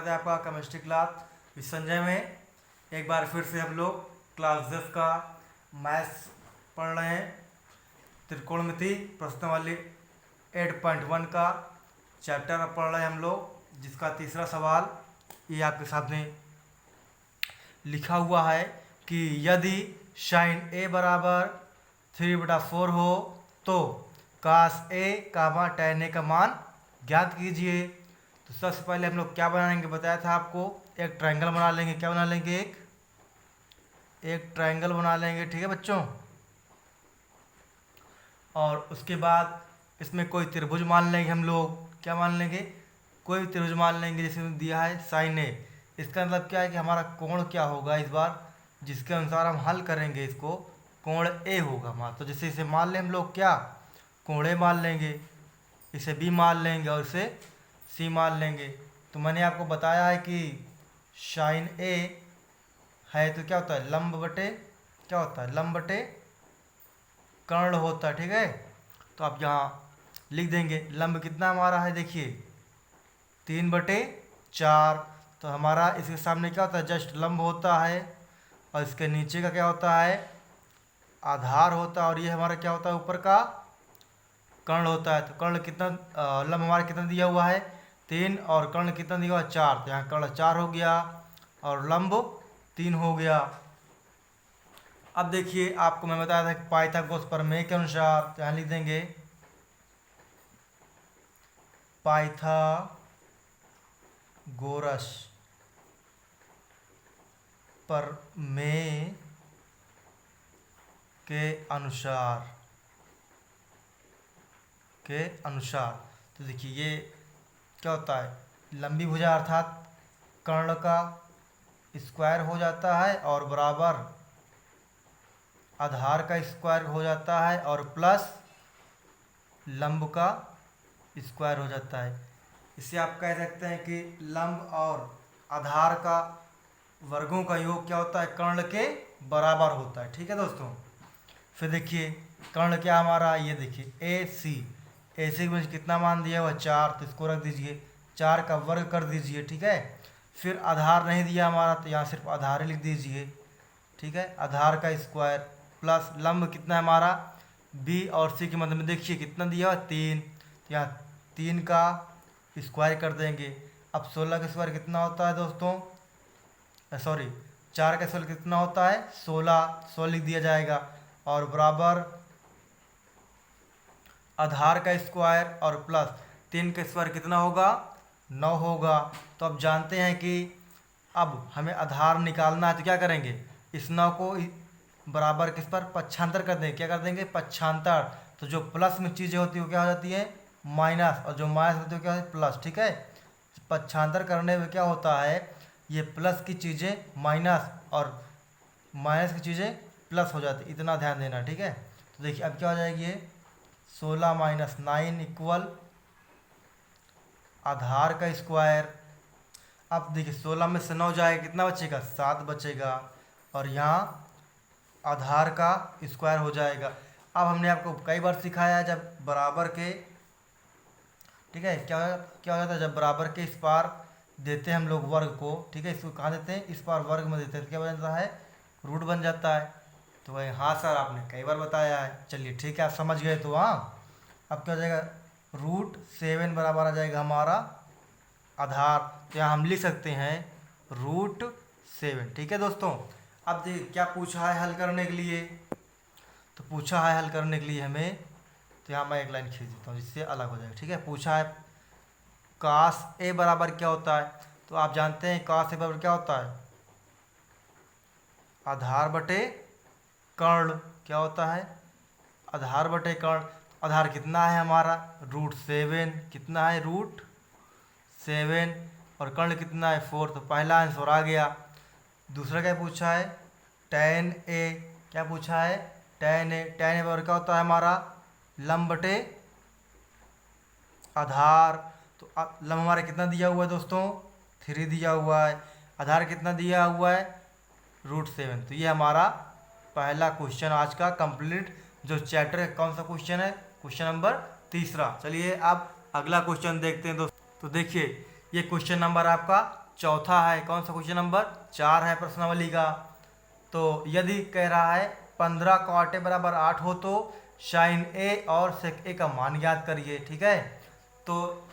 स्वागत है आपका केमिस्ट्री क्लास संजय में। एक बार फिर से हम लोग क्लास 10 का मैथ्स पढ़ रहे हैं। त्रिकोणमिति प्रश्नावली 8.1 का चैप्टर पढ़ रहे हैं हम लोग, जिसका तीसरा सवाल ये आपके सामने लिखा हुआ है कि यदि sin a बराबर 3/4 हो तो cos a tan a का मान ज्ञात कीजिए। तो सबसे पहले हम लोग क्या बनाएंगे, बताया था आपको, एक ट्रायंगल बना लेंगे। क्या बना लेंगे? एक ट्रायंगल बना लेंगे, ठीक है बच्चों। और उसके बाद इसमें कोई त्रिभुज मान लेंगे हम लोग। क्या मान लेंगे? कोई भी त्रिभुज मान लेंगे, जैसे दिया है sin a। इसका मतलब क्या है कि हमारा कोण क्या होगा इस बार, जिसके अनुसार हम हल करेंगे इसको, कोण a होगा हमारा। तो जैसे इसे मान लें हम लोग, क्या कोण a मान लेंगे, इसे b मान लेंगे और इसे c मान लेंगे। तो मैंने आपको बताया है कि sin a है तो क्या होता है, लंब बटे क्या होता है, लंब बटे कर्ण होता है, ठीक है। तो आप यहाँ लिख देंगे लंब कितना हमारा है, देखिए 3/4। तो हमारा इसके सामने क्या होता है, जस्ट लंब होता है, और इसके नीचे का क्या होता है, आधार होता है, और ये हमारा क्या होता है, ऊपर का कर्ण होता है। तो कर्ण कितना, लंब हमारा कितना दिया हुआ है 3, और कर्ण कितना दिया हुआ है 4। तो यहाँ कर्ण 4 हो गया और लंब 3 हो गया। अब देखिए आपको मैं बताया था कि पाइथागोरस प्रमेय के अनुसार, तो यहाँ लिख देंगे पाइथागोरस प्रमेय के अनुसार तो देखिए ये क्या होता है, लंबी भुजा अर्थात कर्ण का स्क्वायर हो जाता है और बराबर आधार का स्क्वायर हो जाता है और प्लस लंब का स्क्वायर हो जाता है। इससे आप कह सकते हैं कि लंब और आधार का वर्गों का योग क्या होता है, कर्ण के बराबर होता है, ठीक है दोस्तों। फिर देखिए कर्ण क्या हमारा, ये देखिए ए सी में कितना मान दिया हुआ 4, तो इसको रख दीजिए, 4 का वर्ग कर दीजिए, ठीक है। फिर आधार नहीं दिया हमारा, तो यहाँ सिर्फ आधार ही लिख दीजिए, ठीक है। आधार का स्क्वायर प्लस लंब कितना है हमारा, बी और सी के मध्य में देखिए कितना दिया हुआ 3, तो यहाँ 3 का स्क्वायर कर देंगे। अब 16 का स्क्वायर कितना होता है दोस्तों, सॉरी 4 का स्क्वायर कितना होता है 16 लिख दिया जाएगा, और बराबर आधार का स्क्वायर और प्लस 3 का स्क्वायर कितना होगा 9 होगा। तो अब जानते हैं कि अब हमें आधार निकालना है, तो क्या करेंगे, इस 9 को बराबर किस पर पक्षांतर कर देंगे। क्या कर देंगे, पक्षांतर। तो जो प्लस में चीज़ें होती है वो क्या हो जाती है माइनस, और जो माइनस होती है क्या है प्लस, ठीक है। पक्षांतर करने में क्या होता है, ये प्लस की चीज़ें माइनस और माइनस की चीज़ें प्लस हो जाती है, इतना ध्यान देना, ठीक है। तो देखिए अब क्या हो जाएगी, ये 16 - 9 इक्वल आधार का स्क्वायर। अब देखिए 16 में से 9 जाएगा, कितना बचेगा 7 बचेगा, और यहाँ आधार का स्क्वायर हो जाएगा। अब हमने आपको कई बार सिखाया है, जब बराबर के, ठीक है, क्या हो जाता है, जब बराबर के इस पार देते हैं हम लोग वर्ग को, ठीक है, इसको कहाँ देते हैं, इस पार वर्ग में देते हैं, तो क्या बन जाता है, रूट बन जाता है। तो भाई हाँ सर आपने कई बार बताया है, चलिए ठीक है आप समझ गए। तो हाँ अब क्या हो जाएगा, √7 बराबर आ जाएगा हमारा आधार। तो यहाँ हम लिख सकते हैं √7, ठीक है दोस्तों। अब देखिए क्या पूछा है हल करने के लिए, तो पूछा है हल करने के लिए हमें, तो यहाँ मैं एक लाइन खींच देता हूँ जिससे अलग हो जाएगा, ठीक है। पूछा है cos a बराबर क्या होता है, तो आप जानते हैं cos a बराबर क्या होता है, आधार बटे कर्ण। क्या होता है, आधार बटे कर्ण। आधार कितना है हमारा √7, कितना है √7, और कर्ण कितना है 4। तो पहला आंसर आ गया। दूसरा क्या पूछा है, tan a। क्या पूछा है, tan a बराबर क्या होता है हमारा, लंब बटे आधार। तो लंब हमारा कितना दिया हुआ है दोस्तों 3 दिया हुआ है, आधार कितना दिया हुआ है √7। तो ये हमारा पहला क्वेश्चन आज का कंप्लीट, जो चैप्टर है कौन सा क्वेश्चन है, क्वेश्चन नंबर 3। चलिए अब अगला क्वेश्चन देखते हैं दोस्तों। तो देखिए ये क्वेश्चन नंबर आपका चौथा है, कौन सा क्वेश्चन नंबर 4 है प्रश्नावली का। तो यदि कह रहा है 15 cot A बराबर 8 हो तो साइन ए और सेक ए का मान ज्ञात करिए। ठीक है, तो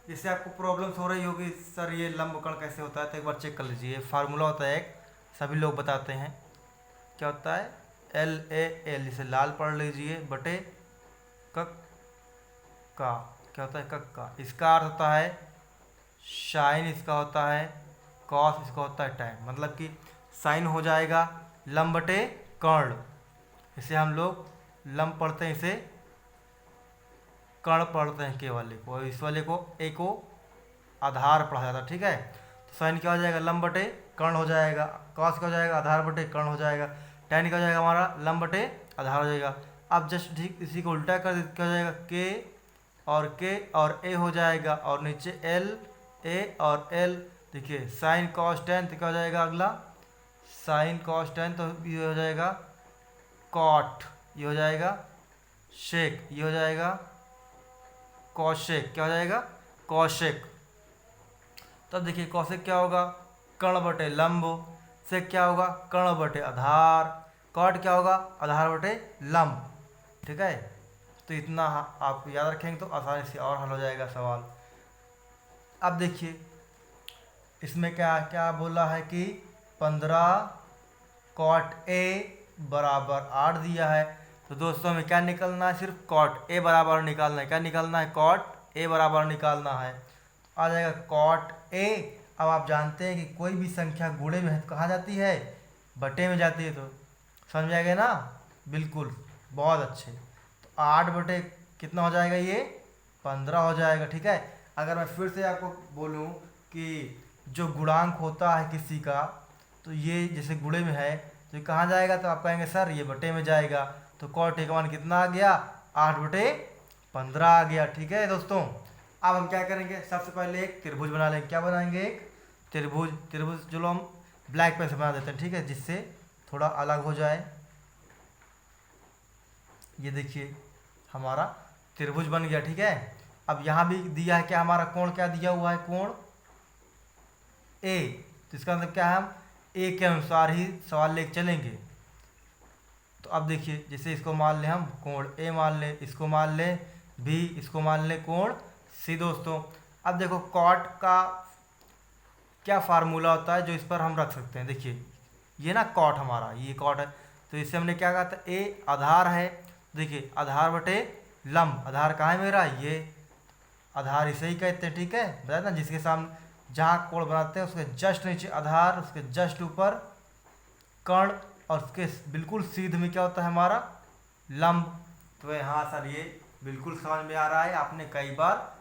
इससे आपको प्रॉब्लम्स हो रही होगी, सर ये लंबकोण कैसे होता है, तो एक बार चेक कर लीजिए। फार्मूला होता है एक, सभी लोग बताते हैं, क्या होता है, एल ए एल, इसे लाल पढ़ लीजिए, बटे कक का, क्या होता है, कक का। इसका अर्थ होता है साइन, इसका होता है कॉस, इसका होता है टैन। मतलब कि साइन हो जाएगा लंब बटे कर्ण, इसे हम लोग लंब पढ़ते हैं, इसे कर्ण पढ़ते हैं के वाले को, और इस वाले को ए को आधार पढ़ा जाता है। ठीक है, तो साइन क्या हो जाएगा, लंब बटे कर्ण हो जाएगा, कॉस क्या हो जाएगा, आधार बटे कर्ण हो जाएगा, टैन क्या हो जाएगा हमारा, लंब बटे आधार हो जाएगा। अब जस्ट ठीक इसी को उल्टा कर क्या हो जाएगा, के और ए हो जाएगा, और नीचे एल ए और एल। देखिए साइन कॉस टैन, तो क्या हो जाएगा अगला, साइन कॉस टैन, तो ये हो जाएगा कॉट, ये हो जाएगा शेक, ये हो जाएगा कौशिक, क्या हो जाएगा, कौशिक। तब देखिए कौशिक क्या होगा, कर्ण बटे लंब, से क्या होगा, कर्ण बटे आधार, कॉट क्या होगा, आधार बटे लंब। ठीक है, तो इतना आप याद रखेंगे तो आसानी से और हल हो जाएगा सवाल। अब देखिए इसमें क्या क्या बोला है कि 15 cot A बराबर 8 दिया है। तो दोस्तों हमें क्या निकालना है, सिर्फ cot A बराबर निकालना है। क्या निकालना है, cot A बराबर निकालना है। आ जाएगा cot A। अब आप जानते हैं कि कोई भी संख्या गुणे में है तो कहाँ जाती है, बटे में जाती है। तो समझ आएगा ना, बिल्कुल, बहुत अच्छे। तो 8 बटे कितना हो जाएगा, ये 15 हो जाएगा। ठीक है, अगर मैं फिर से आपको बोलूँ कि जो गुणांक होता है किसी का, तो ये जैसे गुणे में है तो ये कहाँ जाएगा, तो आप कहेंगे सर ये बटे में जाएगा। तो cot A का मान कितना आ गया, 8 बटे 15 आ गया। ठीक है दोस्तों, अब हम क्या करेंगे, सबसे पहले एक त्रिभुज बना लेंगे। क्या बनाएंगे, एक त्रिभुज। त्रिभुज चलो हम ब्लैक पेन से बना देते हैं, ठीक है, जिससे थोड़ा अलग हो जाए। ये देखिए हमारा त्रिभुज बन गया। ठीक है, अब यहाँ भी दिया है क्या, हमारा कोण क्या दिया हुआ है, कोण ए। तो इसका मतलब क्या है, हम ए के अनुसार ही सवाल लेके चलेंगे। तो अब देखिए जैसे इसको मान लें हम कोण ए मान लें, इसको मान लें बी, इसको मान लें कोण सी। दोस्तों अब देखो कॉट का क्या फार्मूला होता है जो इस पर हम रख सकते हैं। देखिए ये ना कॉट, हमारा ये कॉट है, तो इससे हमने क्या कहा था, ए आधार है। देखिए आधार बटे लंब, आधार कहाँ है मेरा, ये आधार इसे ही कहते हैं। ठीक है, बताया ना, जिसके सामने जहाँ कोण बनाते हैं उसके जस्ट नीचे आधार, उसके जस्ट ऊपर कर्ण, और उसके बिल्कुल सीधे में क्या होता है हमारा, लंब। तो यहाँ सर ये बिल्कुल समझ में आ रहा है, आपने कई बार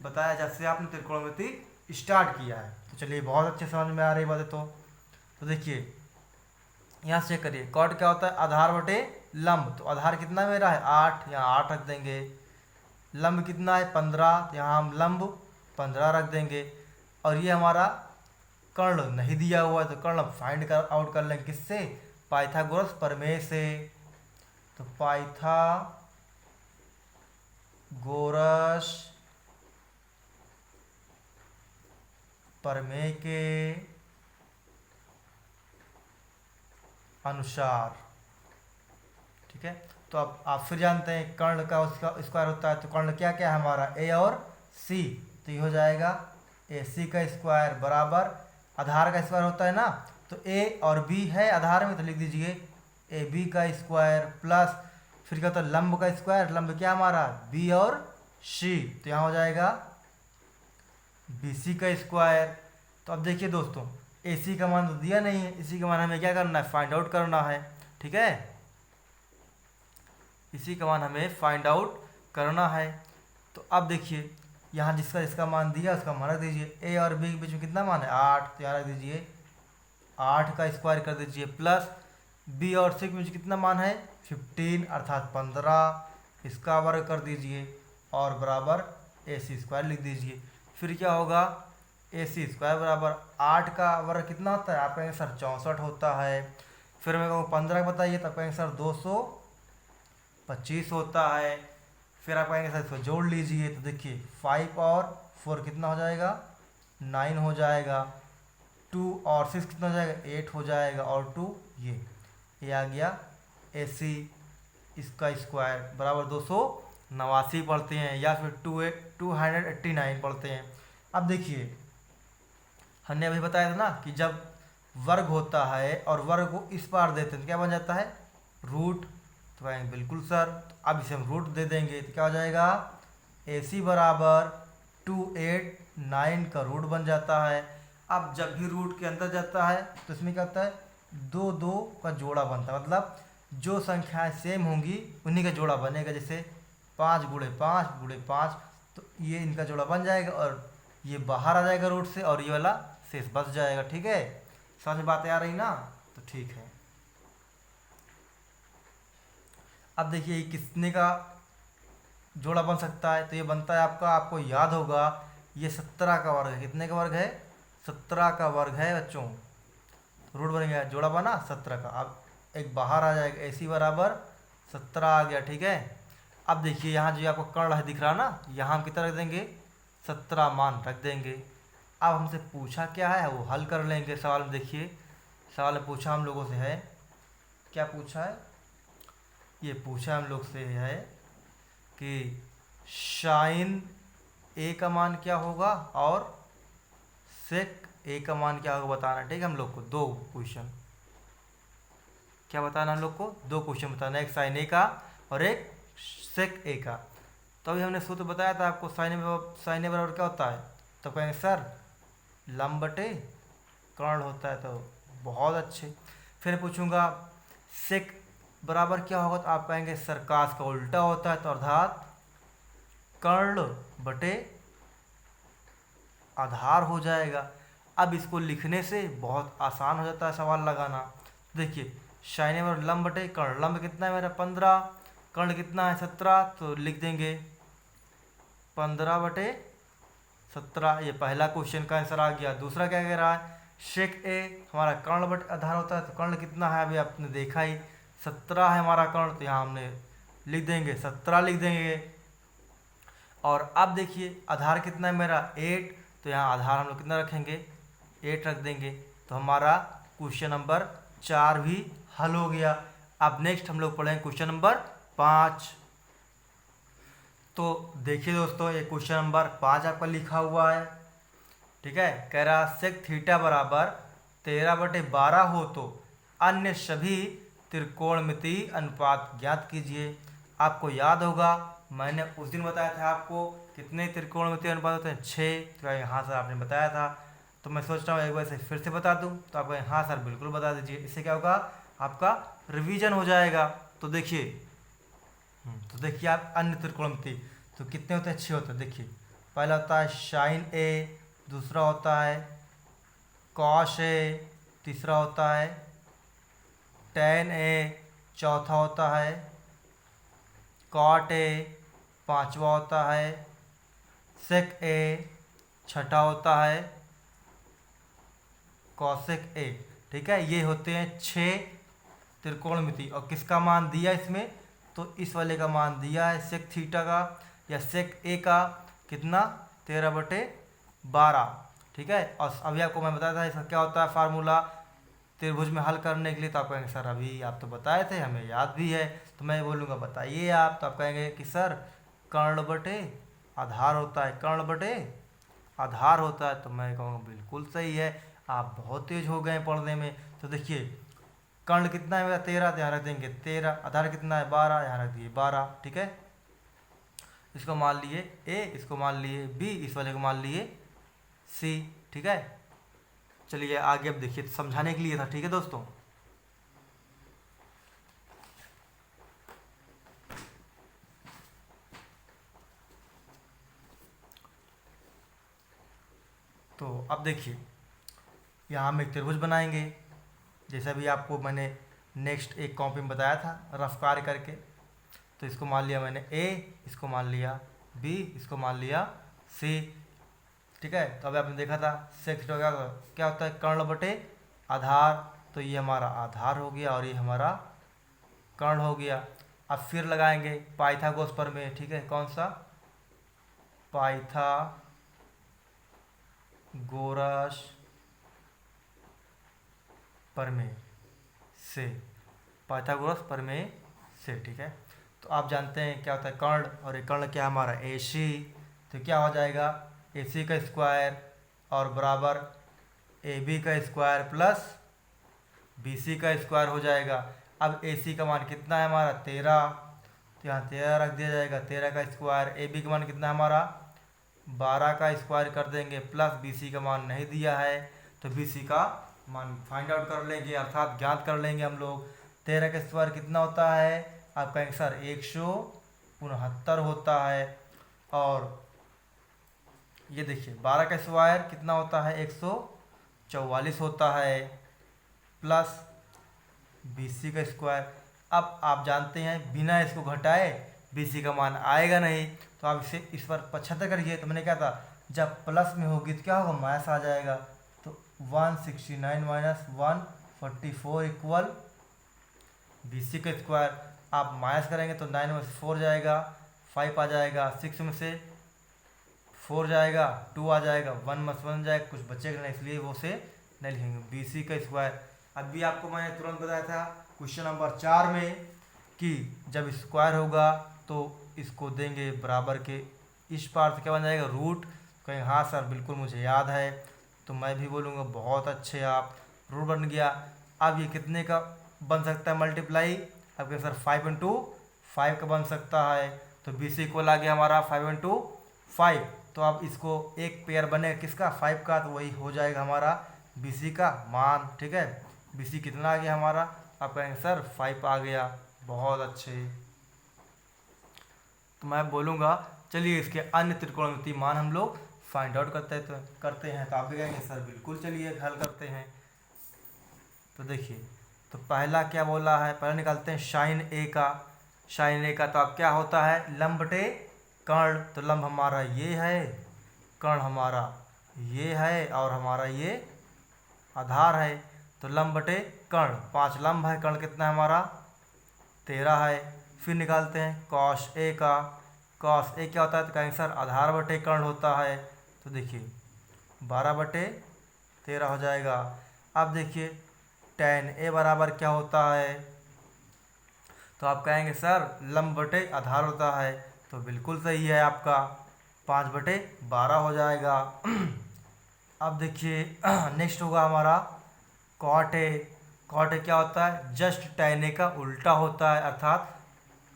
बताया जैसे आपने त्रिकोणमिति स्टार्ट किया है। तो चलिए बहुत अच्छे समझ में आ रही बात है। तो देखिए यहाँ से चेक करिए, कॉट क्या होता है, आधार बटे लंब। तो आधार कितना मेरा है 8, यहाँ 8 रख देंगे। लंब कितना है 15, तो यहाँ हम लंब 15 रख देंगे। और ये हमारा कर्ण नहीं दिया हुआ है, तो कर्ण फाइंड आउट कर लेंगे किससे, पाइथागोरस प्रमेय से। तो पाइथागोरस प्रमेय के अनुसार। ठीक है, तो अब आप फिर जानते हैं कर्ण का उसका स्क्वायर होता है। तो कर्ण क्या क्या है हमारा, ए और सी। तो ये हो जाएगा ए सी का स्क्वायर बराबर, आधार का स्क्वायर होता है ना, तो ए और बी है आधार में, तो लिख दीजिए ए बी का स्क्वायर प्लस, फिर क्या होता है लंब का स्क्वायर, लंब क्या हमारा बी और सी, तो यहाँ हो जाएगा बी सी का स्क्वायर। तो अब देखिए दोस्तों, ए सी का मान तो दिया नहीं है, इसी का मान हमें क्या करना है, फाइंड आउट करना है। ठीक है, इसी का मान हमें फाइंड आउट करना है। तो अब देखिए यहाँ जिसका इसका मान दिया उसका मान रख दीजिए, ए और बी के बीच में कितना मान है 8, तो यहाँ रख दीजिए 8 का स्क्वायर कर दीजिए प्लस बी और सी के बीच कितना मान है 15 अर्थात 15, इसका वर्ग कर दीजिए और बराबर ए सी स्क्वायर लिख दीजिए। फिर क्या होगा, ए सी स्क्वायर बराबर 8 का वर्ग कितना होता है, आप कहेंगे सर 64 होता है। फिर मैं कहूँ 15 बताइए, तो आप कहेंगे सर 225 होता है। फिर आप कहेंगे सर इसको जोड़ लीजिए, तो देखिए 5 और 4 कितना हो जाएगा 9 हो जाएगा। 2 और 6 कितना हो जाएगा, 8 हो जाएगा, और 2 ये आ गया AC इसका स्क्वायर बराबर 289 पढ़ते हैं, या फिर 289 पढ़ते हैं। अब देखिए हमने अभी बताया था ना कि जब वर्ग होता है और वर्ग को इस पार देते हैं तो क्या बन जाता है, रूट। तो कहेंगे बिल्कुल सर, तो अब इसे हम रूट दे देंगे तो क्या हो जाएगा, AC बराबर 289 का रूट बन जाता है। अब जब भी रूट के अंदर जाता है तो इसमें क्या होता है, 2 का जोड़ा बनता है, मतलब जो संख्याएं सेम होंगी उन्हीं का जोड़ा बनेगा। जैसे 5 गुणे 5 गुणे 5, तो ये इनका जोड़ा बन जाएगा और ये बाहर आ जाएगा रूट से और ये वाला शेष बच जाएगा। ठीक है, समझ में बातें आ रही ना, तो ठीक है। अब देखिए ये कितने का जोड़ा बन सकता है, तो ये बनता है आपका, आपको याद होगा ये 17 का वर्ग है। कितने का वर्ग है, 17 का वर्ग है बच्चों। रूट बन गया, जोड़ा बना 17 का। अब एक बाहर आ जाएगा, AC बराबर 17 आ गया। ठीक है, अब देखिए यहाँ जो आपको कर्ण है दिख रहा ना, यहाँ हम कितना रख देंगे, 17 मान रख देंगे। अब हमसे पूछा क्या है वो हल कर लेंगे सवाल में। देखिए सवाल में पूछा हम लोगों से है, क्या पूछा है, ये पूछा हम लोग से है कि साइन A का मान क्या होगा और सेक A का मान क्या होगा बताना। ठीक है, हम लोग को 2 क्वेश्चन, क्या बताना, हम लोग को 2 क्वेश्चन बताना, एक साइन A का और एक सेक A का। तो अभी हमने सूत्र बताया था आपको, साइन A बराबर क्या होता है, तो कहेंगे सर लंब बटे कर्ण होता है। तो बहुत अच्छे। फिर पूछूंगा सेक बराबर क्या होगा, तो आप कहेंगे सर काश का उल्टा होता है, तो अर्थात कर्ण बटे आधार हो जाएगा। अब इसको लिखने से बहुत आसान हो जाता है सवाल लगाना। देखिए साइन A बराबर लंब बटे कर्ण, लंब कितना है मेरा 15, कर्ण कितना है 17, तो लिख देंगे 15 बटे 17। ये पहला क्वेश्चन का आंसर आ गया। दूसरा क्या कह रहा है, सेक A हमारा कर्ण बटे आधार होता है, तो कर्ण कितना है अभी आपने देखा ही, 17 है हमारा कर्ण, तो यहाँ हमने लिख देंगे 17 लिख देंगे। और अब देखिए आधार कितना है मेरा 8, तो यहाँ आधार हम लोग कितना रखेंगे, 8 रख देंगे। तो हमारा क्वेश्चन नंबर 4 भी हल हो गया। अब नेक्स्ट हम लोग पढ़ेंगे क्वेश्चन नंबर 5। तो देखिए दोस्तों ये क्वेश्चन नंबर 5 आपका लिखा हुआ है। ठीक है, कह रहा सेक थीटा बराबर 13/12 हो तो अन्य सभी त्रिकोणमितीय अनुपात ज्ञात कीजिए। आपको याद होगा मैंने उस दिन बताया था आपको कितने त्रिकोणमितीय अनुपात होते हैं, 6। तो यहाँ सर आपने बताया था, तो मैं सोच रहा हूँ एक बार से फिर से बता दूँ। तो आप हाँ सर बिल्कुल बता दीजिए, इससे क्या होगा आपका रिवीजन हो जाएगा। तो देखिए आप अन्य त्रिकोणमितीय तो कितने होते हैं, 6 होते हैं। देखिए पहला होता है साइन A, दूसरा होता है कॉस A, तीसरा होता है टेन A, चौथा होता है कॉट A, पांचवा होता है सेक A, छठा होता है कॉसेक A। ठीक है, ये होते हैं 6 त्रिकोणमिति। और किसका मान दिया इसमें, तो इस वाले का मान दिया है सेक थीटा का या सेक A का कितना 13/12। ठीक है, और अभी आपको मैं बताया था इसका क्या होता है फार्मूला त्रिभुज में हल करने के लिए। तो आप कहेंगे सर अभी आप तो बताए थे हमें याद भी है, तो मैं बोलूँगा बताइए आप। तो आप कहेंगे कि सर कर्ण बटे आधार होता है, कर्ण बटे आधार होता है। तो मैं कहूँगा बिल्कुल सही है, आप बहुत तेज हो गए पढ़ने में। तो देखिए कर्ण कितना है मेरा 13, तो यहाँ रख देंगे 13, आधार कितना है 12, यहाँ रख दिए 12। ठीक है, इसको मान लिए A, इसको मान लिए B, इस वाले को मान लिए C। ठीक है, चलिए आगे अब देखिए समझाने के लिए था। ठीक है दोस्तों, तो अब देखिए यहाँ हम एक त्रिभुज बनाएंगे, जैसा भी आपको मैंने नेक्स्ट एक कॉपी में बताया था रफ कार्य करके। तो इसको मान लिया मैंने A, इसको मान लिया B, इसको मान लिया C। ठीक है, तो अभी आपने देखा था सेक थीटा क्या होता है, कर्ण बटे आधार। तो ये हमारा आधार हो गया और ये हमारा कर्ण हो गया। अब फिर लगाएंगे पाइथागोरस प्रमेय। ठीक है, कौन सा, पाइथागोरस प्रमेय से, पाइथागोरस प्रमेय से, ठीक है। तो आप जानते हैं क्या होता है कर्ण, और ये कर्ण क्या हमारा AC, तो क्या हो जाएगा AC का स्क्वायर और बराबर AB का स्क्वायर प्लस BC का स्क्वायर हो जाएगा। अब AC का मान कितना है हमारा 13, तो यहाँ 13 रख दिया जाएगा, 13 का स्क्वायर। AB का मान कितना है हमारा 12 का स्क्वायर कर देंगे, प्लस BC का मान नहीं दिया है तो BC का मान फाइंड आउट कर लेंगे, अर्थात ज्ञात कर लेंगे हम लोग। 13 का स्क्वायर कितना होता है आपका आंसर 169 होता है। और ये देखिए 12 का स्क्वायर कितना होता है 144 होता है, प्लस BC का स्क्वायर। अब आप जानते हैं बिना इसको घटाए BC का मान आएगा नहीं, तो आप इसे इस पर 75 करिए। तो मैंने क्या था जब प्लस में होगी तो क्या होगा माइनस आ जाएगा, तो 169 माइनस 144 इक्वल BC का स्क्वायर। आप माइनस करेंगे तो 9 में से 4 जाएगा, 5 आ जाएगा, 6 में से 4 जाएगा, 2 आ जाएगा, 1 में से 1 जाएगा, कुछ बचेगा नहीं, इसलिए वो से नहीं लिखेंगे BC का स्क्वायर। अभी आपको मैंने तुरंत बताया था क्वेश्चन नंबर 4 में कि जब स्क्वायर होगा तो इसको देंगे बराबर के इस पार, तो क्या बन जाएगा रूट। कहें हाँ सर बिल्कुल मुझे याद है, तो मैं भी बोलूँगा बहुत अच्छे आप, रूट बन गया। अब ये कितने का बन सकता है मल्टीप्लाई, अब सर 5 इंटू 5 का बन सकता है, तो BC इक्वल आ गया हमारा 5 इंटू 5। तो अब इसको एक पेयर बनेगा किसका 5 का, तो वही हो जाएगा हमारा BC का मान, ठीक है। BC कितना आ गया हमारा, आप कहेंगे सर 5 आ गया, बहुत अच्छे। तो मैं बोलूँगा चलिए इसके अन्य त्रिकोणमितीय मान हम लोग फाइंड आउट करते हैं। तो आप भी कहेंगे सर बिल्कुल चलिए हल करते हैं। तो देखिए तो पहला क्या बोला है, पहले निकालते हैं साइन A का। साइन A का तो अब क्या होता है लंब बटे कर्ण, तो लंब हमारा ये है, कर्ण हमारा ये है, और हमारा ये आधार है। तो लंब बटे कर्ण, 5 लंब है, कर्ण कितना है हमारा 13 है। फिर निकालते हैं कॉस A का। कॉस A क्या होता है, तो कहेंगे सर आधार बटे कर्ण होता है, तो देखिए 12 बटे 13 हो जाएगा। अब देखिए tan A बराबर क्या होता है, तो आप कहेंगे सर लंब बटे आधार होता है, तो बिल्कुल सही है आपका 5 बटे 12 हो जाएगा। अब देखिए नेक्स्ट होगा हमारा cot A। cot A क्या होता है जस्ट tan A का उल्टा होता है, अर्थात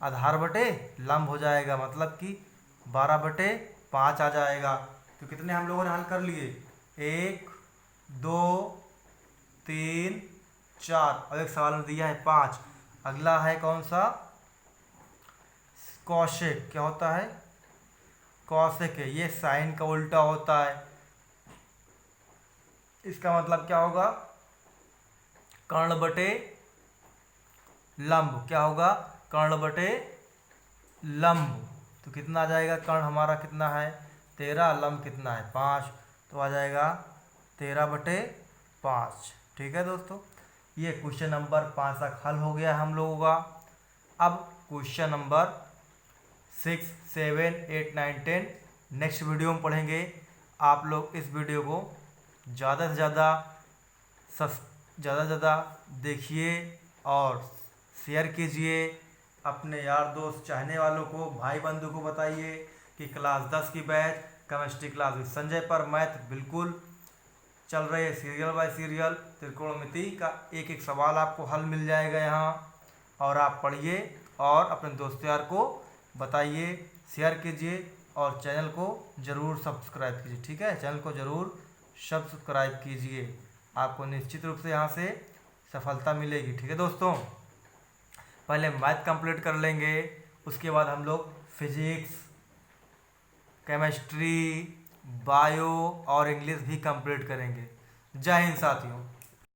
आधार बटे लंब हो जाएगा, मतलब कि 12 बटे 5 आ जाएगा। तो कितने हम लोगों ने हल कर लिए 1 2 3 4, और एक सवाल में दिया है 5। अगला है कौन सा कौशिक, क्या होता है कौशिक है, ये साइन का उल्टा होता है। इसका मतलब क्या होगा कर्ण बटे लंब, क्या होगा कर्ण बटे लंब। तो कितना आ जाएगा कर्ण हमारा कितना है 13, लंब कितना है 5, तो आ जाएगा 13 बटे 5। ठीक है दोस्तों, ये क्वेश्चन नंबर 5 तक हल हो गया हम लोगों का। अब क्वेश्चन नंबर 6 7 8 9 10 नेक्स्ट वीडियो में पढ़ेंगे। आप लोग इस वीडियो को ज़्यादा से ज़्यादा देखिए और शेयर कीजिए, अपने यार दोस्त चाहने वालों को भाई बंधु को बताइए कि क्लास 10 की batch chemistry class with Sanjay पर मैथ बिल्कुल चल रहे हैं, सीरियल बाय सीरियल। त्रिकोणमिति का एक एक सवाल आपको हल मिल जाएगा यहाँ, और आप पढ़िए और अपने दोस्त यार को बताइए, शेयर कीजिए और चैनल को ज़रूर सब्सक्राइब कीजिए। ठीक है, चैनल को ज़रूर सब्सक्राइब कीजिए, आपको निश्चित रूप से यहाँ से सफलता मिलेगी। ठीक है दोस्तों, पहले मैथ कंप्लीट कर लेंगे, उसके बाद हम लोग फिजिक्स, केमिस्ट्री, बायो और इंग्लिश भी कंप्लीट करेंगे। जय हिंद साथियों।